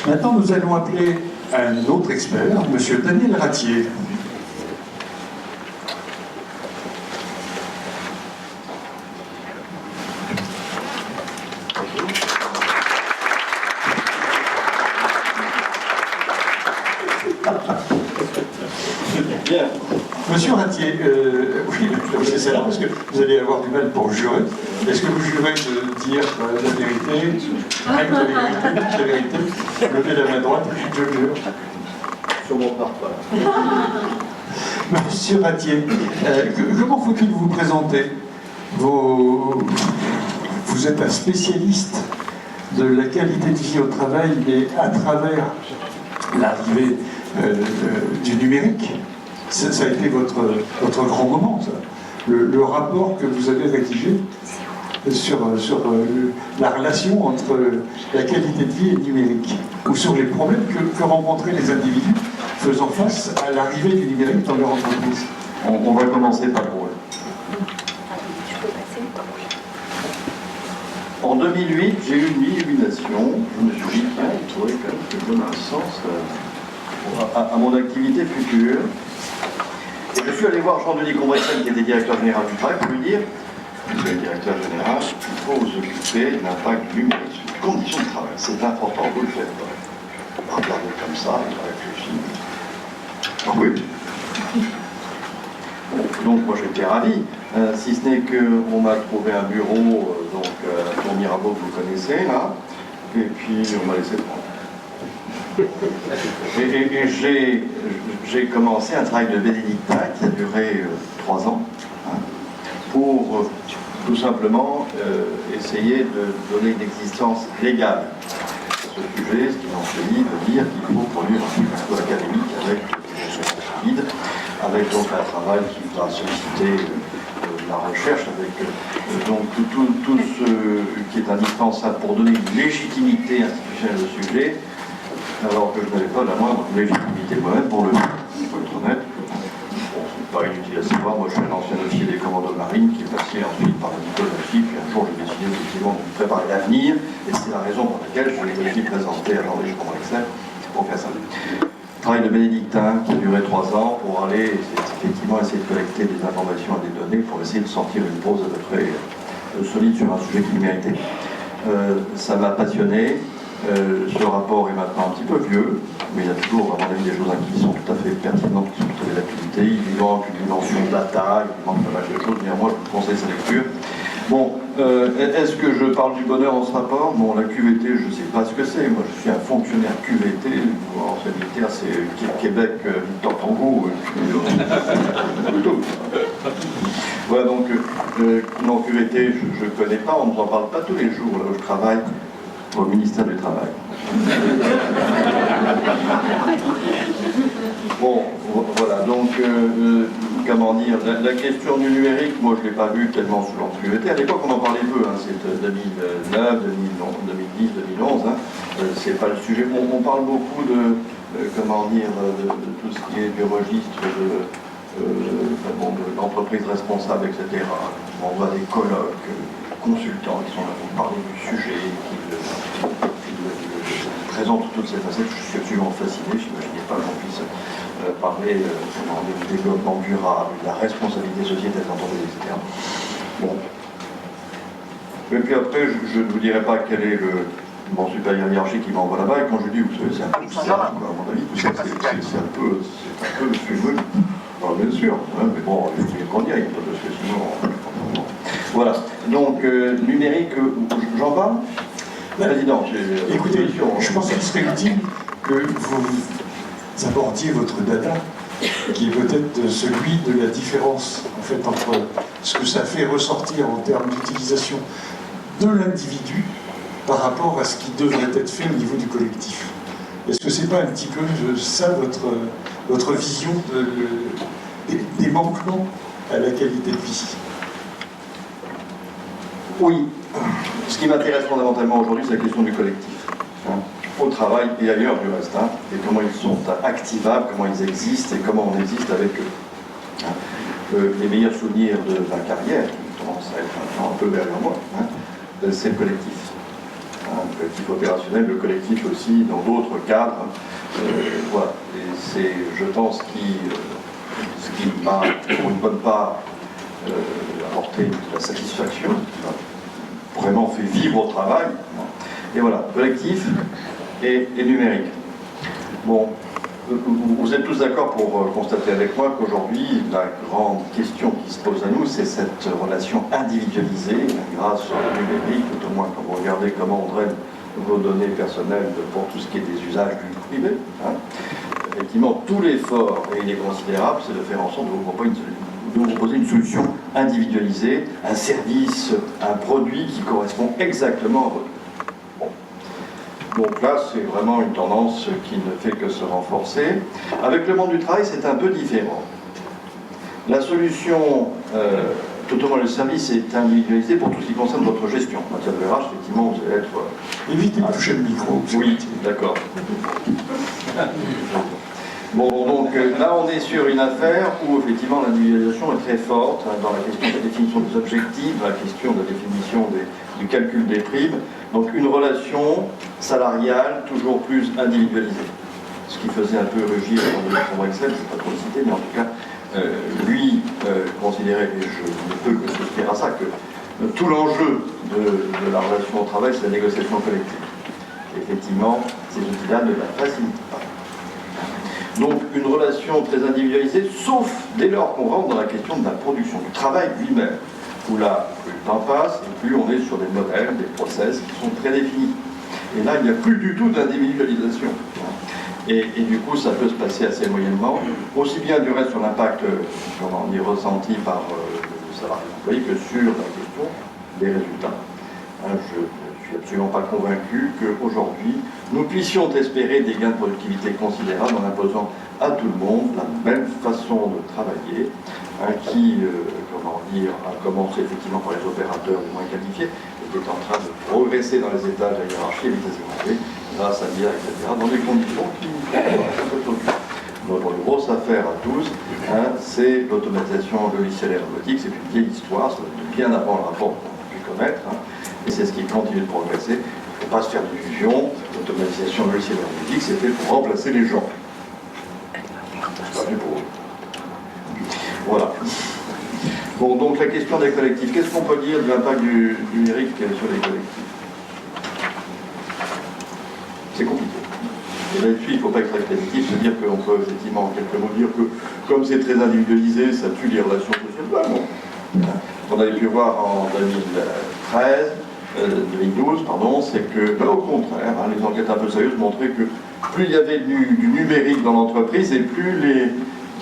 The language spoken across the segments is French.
Maintenant, nous allons appeler un autre expert, M. Daniel Ratier. Bien. Monsieur Ratier, oui, c'est ça, parce que vous allez avoir du mal pour jurer. Est-ce que vous jurez de dire la vérité, rien que la vérité, toute la vérité? Levez la main droite, je jure. Sur mon parfum. Monsieur Ratier, comment faut-il vous présenter? Vous êtes un spécialiste de la qualité de vie au travail, mais à travers l'arrivée du numérique. Ça a été votre grand moment, ça. Le rapport que vous avez rédigé sur la relation entre la qualité de vie et le numérique, ou sur les problèmes que rencontraient les individus faisant face à l'arrivée du numérique dans leur entreprise. On va commencer par vous. En 2008, j'ai eu une illumination. Je me suis dit, tiens, il faudrait quand même que je donne un sens à mon activité future. Et je suis allé voir Jean-Denis Combrexel, qui était directeur général du travail, pour lui dire, monsieur le directeur général, il faut vous occuper de l'impact du numérique sur les conditions de travail. C'est important, vous le faites. Regardez comme ça, il réfléchit. Ah oui. Donc moi j'étais ravi, si ce n'est qu'on m'a trouvé un bureau, à Tour Mirabeau que vous connaissez là, et puis on m'a laissé prendre. Et j'ai commencé un travail de bénédictin qui a duré 3 ans, pour tout simplement essayer de donner une existence légale à ce sujet, ce qui m'ensuite de dire qu'il faut produire un discours académique avec des guides, avec donc un travail qui va solliciter la recherche, avec donc tout ce qui est indispensable pour donner une légitimité institutionnelle au sujet, alors que je n'avais pas la moindre légitimité moi-même pour le faire. Il faut être honnête. Bon, c'est pas inutile à savoir, moi je suis un ancien officier des commandos de marine qui est passé ensuite par la diplomatie, puis un jour j'ai décidé effectivement de préparer l'avenir, et c'est la raison pour laquelle je me suis présenté à Jean-Denis Combrexel pour faire ça. Travail de bénédictin qui a duré 3 ans pour aller effectivement essayer de collecter des informations et des données pour essayer de sortir une pause à peu près solide sur un sujet qui méritait. Ça m'a passionné. Ce rapport est maintenant un petit peu vieux, mais il y a toujours, à mon avis, des choses qui sont tout à fait pertinentes, qui sont tout à fait d'actualité. Il manque une dimension data, il manque pas mal de choses, néanmoins, je vous conseille sa lecture. Bon, est-ce que je parle du bonheur dans ce rapport? Bon, la QVT, je ne sais pas ce que c'est. Moi, je suis un fonctionnaire QVT, ancien militaire, c'est Québec, Victor Tango, plutôt. Voilà, donc, non, QVT, je ne connais pas, on ne nous en parle pas tous les jours, là où je travaille, au ministère du Travail. Bon, voilà, donc, comment dire, la question du numérique, moi je ne l'ai pas vue tellement sous l'angle QVT. À l'époque, on en parlait peu, hein, c'est 2009, 2010, 2011, hein, c'est pas le sujet. On parle beaucoup de, comment dire, de tout ce qui est du registre d'entreprises responsables, etc. On voit des colloques, consultants qui sont là pour parler du sujet, qui présentent toutes ces facettes. Je suis absolument fasciné, je n'imaginais pas qu'on puisse parler du développement durable, de la responsabilité sociétale des entreprises, etc. Bon. Et puis après, je ne vous dirai pas quel est mon supérieur hiérarchique qui m'envoie là-bas, et quand je dis, vous savez, c'est un peu bizarre, à mon avis, c'est un peu le sujet. Alors, bien sûr, hein, mais bon, il faut bien qu'on y aille, parce que sinon... Voilà, donc numérique, j'en parle? Président, écoutez, je pense qu'il serait utile que vous abordiez votre data, qui est peut-être celui de la différence en fait, entre ce que ça fait ressortir en termes d'utilisation de l'individu par rapport à ce qui devrait être fait au niveau du collectif. Est-ce que c'est pas un petit peu ça votre vision des manquements à la qualité de vie? Oui. Ce qui m'intéresse fondamentalement aujourd'hui, c'est la question du collectif. Au travail et ailleurs du reste. Hein, et comment ils sont activables, comment ils existent et comment on existe avec eux. Les meilleurs souvenirs de ma carrière, qui commence à être un peu derrière moi, hein, c'est le collectif. le collectif opérationnel, le collectif aussi dans d'autres cadres. Voilà. Et c'est, je pense, ce qui m'a, pour une bonne part, apporté de la satisfaction, qui m'a vraiment fait vivre au travail. Et voilà, collectif et numérique. Bon, vous êtes tous d'accord pour constater avec moi qu'aujourd'hui, la grande question qui se pose à nous, c'est cette relation individualisée grâce au numérique, tout au moins quand vous regardez comment on draine vos données personnelles pour tout ce qui est des usages du privé. Hein. Effectivement, tout l'effort, et il est considérable, c'est de faire en sorte de vous proposer une solution individualisée, un service, un produit qui correspond exactement à votre. Donc là, c'est vraiment une tendance qui ne fait que se renforcer. Avec le monde du travail, c'est un peu différent. La solution, tout au moins le service, est individualisé pour tout ce qui concerne votre gestion. En matière de RH, effectivement, vous allez être... Évitez de toucher le micro. Oui, d'accord. Bon, donc là, on est sur une affaire où, effectivement, l'individualisation est très forte dans la question de la définition des objectifs, dans la question de la définition du calcul des primes. Donc une relation salariale toujours plus individualisée. Ce qui faisait un peu rugir dans le Excel, je ne vais pas trop le citer, mais en tout cas, lui considérait, et je ne peux que souscrire à ça, que tout l'enjeu de la relation au travail, c'est la négociation collective. Et effectivement, ces outils-là ne la facilitent pas. Donc une relation très individualisée, sauf dès lors qu'on rentre dans la question de la production, du travail lui-même, où là, plus le temps passe, et plus on est sur des modèles, des process qui sont très définis. Et là, il n'y a plus du tout d'individualisation. Et du coup, ça peut se passer assez moyennement, aussi bien du reste sur l'impact, comment on dit, ressenti par le salarié employé que sur la question des résultats. Je ne suis absolument pas convaincu qu'aujourd'hui, nous puissions espérer des gains de productivité considérables en imposant à tout le monde la même façon de travailler, qui, comment dire, a commencé effectivement par les opérateurs les moins qualifiés, et qui est en train de progresser dans les étages de la hiérarchie, vitesse grand V, grâce à l'IA, etc., dans des conditions qui sont notre grosse affaire à tous, c'est l'automatisation logicielle et robotique. C'est une vieille histoire, ça date bien avant le rapport qu'on a pu connaître, et c'est ce qui continue de progresser. Il ne faut pas se faire d'illusions. L'automatisation logicielle et robotique, c'est fait pour remplacer les gens. C'est pas fait pour eux. Voilà. Bon, donc la question des collectifs. Qu'est-ce qu'on peut dire de l'impact du numérique sur les collectifs? C'est compliqué. Et là-dessus, il ne faut pas être répétitif, se dire qu'on peut effectivement en quelques mots dire que comme c'est très individualisé, ça tue les relations sociales. Ben non. On avait pu voir en 2012, c'est que, ben, au contraire, les enquêtes un peu sérieuses montraient que plus il y avait du numérique dans l'entreprise et plus les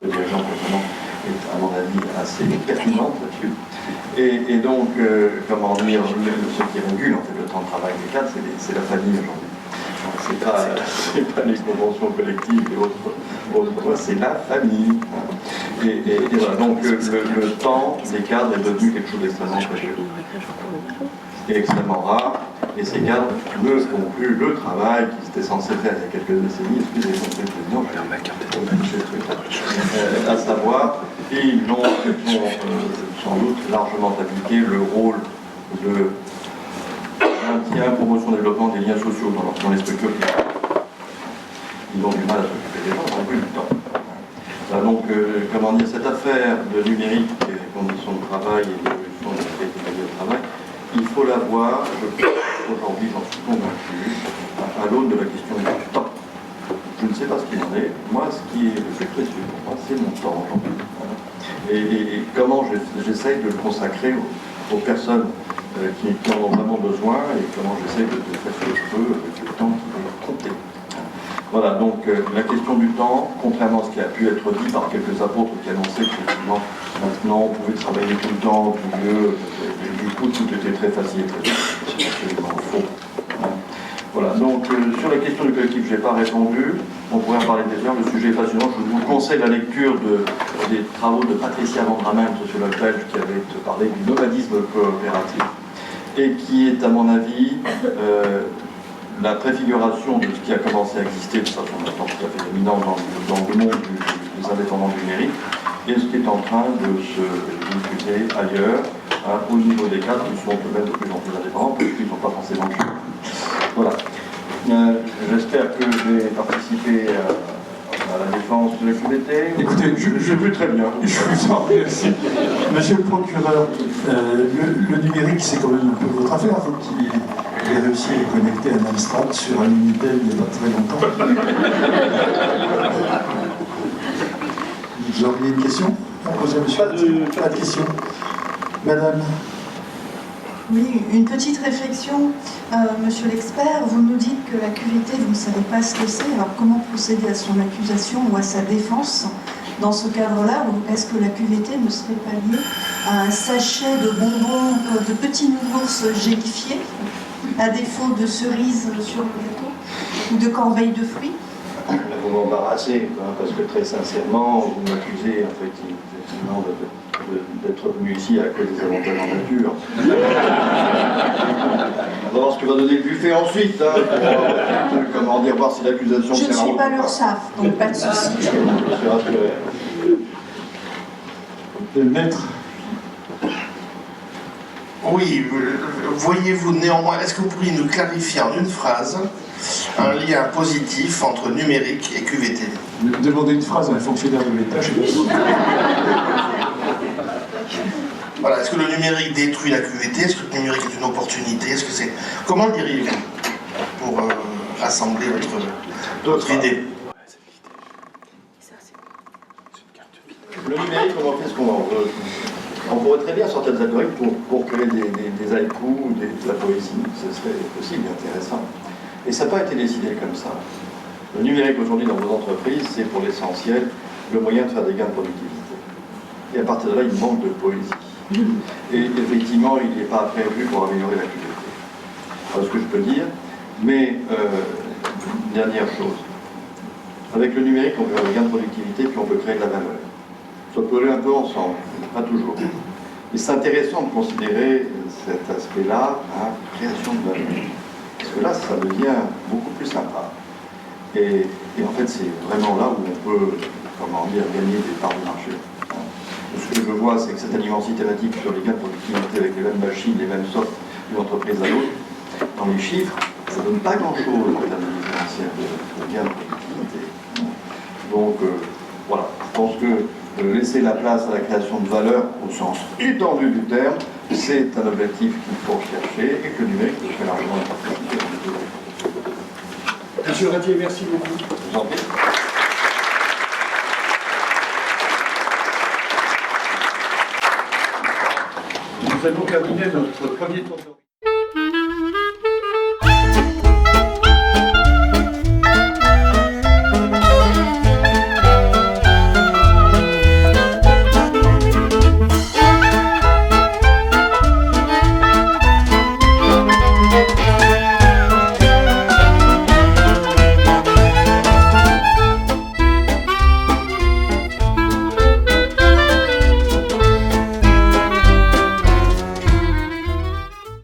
dirigeants précédents est, à mon avis, assez pertinente là-dessus. Et donc, comment dire, ce qui régule en fait le temps de travail des cadres, c'est la famille aujourd'hui. C'est pas les conventions collectives et autres, c'est la famille. Et voilà, donc le temps des cadres est devenu quelque chose d'extrêmement précieux et extrêmement rare. Et ces cadres ne font plus le travail qu'ils étaient censés faire il y a quelques décennies, excusez-moi, Monsieur le Président, à savoir, ils ont sans doute largement appliqué le rôle de maintien, promotion, développement des liens sociaux dans les structures qui ils ont du mal à s'occuper des gens, ils n'ont plus du temps. Donc, comment dire, cette affaire de numérique, des conditions de travail et l'évolution de la qualité de travail, il faut la voir, je pense, aujourd'hui, j'en suis convaincu, à l'aune de la question du temps. Je ne sais pas ce qu'il en est. Moi, ce qui est le plus précieux pour moi, c'est mon temps aujourd'hui. Et comment j'essaye de le consacrer aux personnes qui en ont vraiment besoin et comment j'essaie de faire ce que je peux avec le temps qui va compter. Voilà, donc la question du temps, contrairement à ce qui a pu être dit par quelques apôtres qui annonçaient qu'effectivement, maintenant, on pouvait travailler tout le temps, tout mieux, et du coup, tout était très facile et très vite. C'est absolument faux. Voilà, donc sur la question du collectif, je n'ai pas répondu. On pourrait en parler des heures, le sujet est passionnant. Je vous conseille la lecture des travaux de Patricia Vendramin, une sociologue belge, qui avait parlé du nomadisme coopératif, et qui est, à mon avis, la préfiguration de ce qui a commencé à exister de façon maintenant tout à fait dominante dans le monde des indépendants numériques, et ce qui est en train de se diffuser ailleurs, au niveau des cadres qui sont eux-mêmes de plus en plus indépendants, parce qu'ils n'ont pas forcément le choix. Voilà. j'espère que j'ai participé à la défense de la QVT. Écoutez, j'ai vu très bien. Je vous en remercie. Monsieur le procureur, le numérique, c'est quand même un peu votre affaire, vous qui avez réussi à connecter un Amstrad sur un Minitel il n'y a pas très longtemps. Vous auriez une question à poser à monsieur? Pas de question. Madame? Oui, une petite réflexion. Monsieur l'expert, vous nous dites que la QVT, vous ne savez pas ce que c'est. Alors comment procéder à son accusation ou à sa défense dans ce cadre-là? Ou est-ce que la QVT ne serait pas liée à un sachet de bonbons, de petits nounours gélifiés, à défaut de cerises sur le gâteau, ou de corbeilles de fruits? Vous m'embarrassez, hein, parce que très sincèrement, vous m'accusez effectivement d'être venu ici à cause des avantages en nature. On va voir ce que va donner le buffet ensuite, hein, pour comment dire, voir si l'accusation Je ne sert à suis autre pas chose. leur SAF, donc pas de souci. Je suis rassuré. Maître? Oui, voyez-vous néanmoins, est-ce que vous pourriez nous clarifier en une phrase un lien positif entre numérique et QVT? Demandez une phrase à un fonctionnaire de l'État, je sais pas. Voilà, est-ce que le numérique détruit la QVT? Est-ce que le numérique est une opportunité? Est-ce que c'est... Comment le diriez-vous pour rassembler votre idée? Le numérique, on en fait ce qu'on en veut. On pourrait très bien sortir des algorithmes pour créer des haïkus ou de la poésie. Ce serait possible et intéressant. Et ça n'a pas été décidé comme ça. Le numérique aujourd'hui dans vos entreprises, c'est pour l'essentiel le moyen de faire des gains de productivité. Et à partir de là, il manque de poésie. Et effectivement, il n'est pas prévu pour améliorer la QVT. Voilà ce que je peux dire. Mais, dernière chose. Avec le numérique, on peut faire des gains de productivité, puis on peut créer de la valeur. Ça peut aller un peu ensemble, pas toujours. Mais c'est intéressant de considérer cet aspect-là, hein, création de valeur. Parce que là, ça devient beaucoup plus sympa. Et en fait, c'est vraiment là où on peut, comment dire, gagner des parts de marché. Ce que je vois, c'est que cette aliment systématique sur les gains de productivité avec les mêmes machines, les mêmes softs d'une entreprise à l'autre, dans les chiffres, ça ne donne pas grand-chose en termes de différentiel de gains de productivité. Donc, voilà, je pense que laisser la place à la création de valeur au sens étendu du terme, c'est un objectif qu'il faut rechercher et que le numérique peut faire largement une partie. Monsieur Ratier, merci beaucoup. Je vous en prie. Nous allons terminer notre premier tour de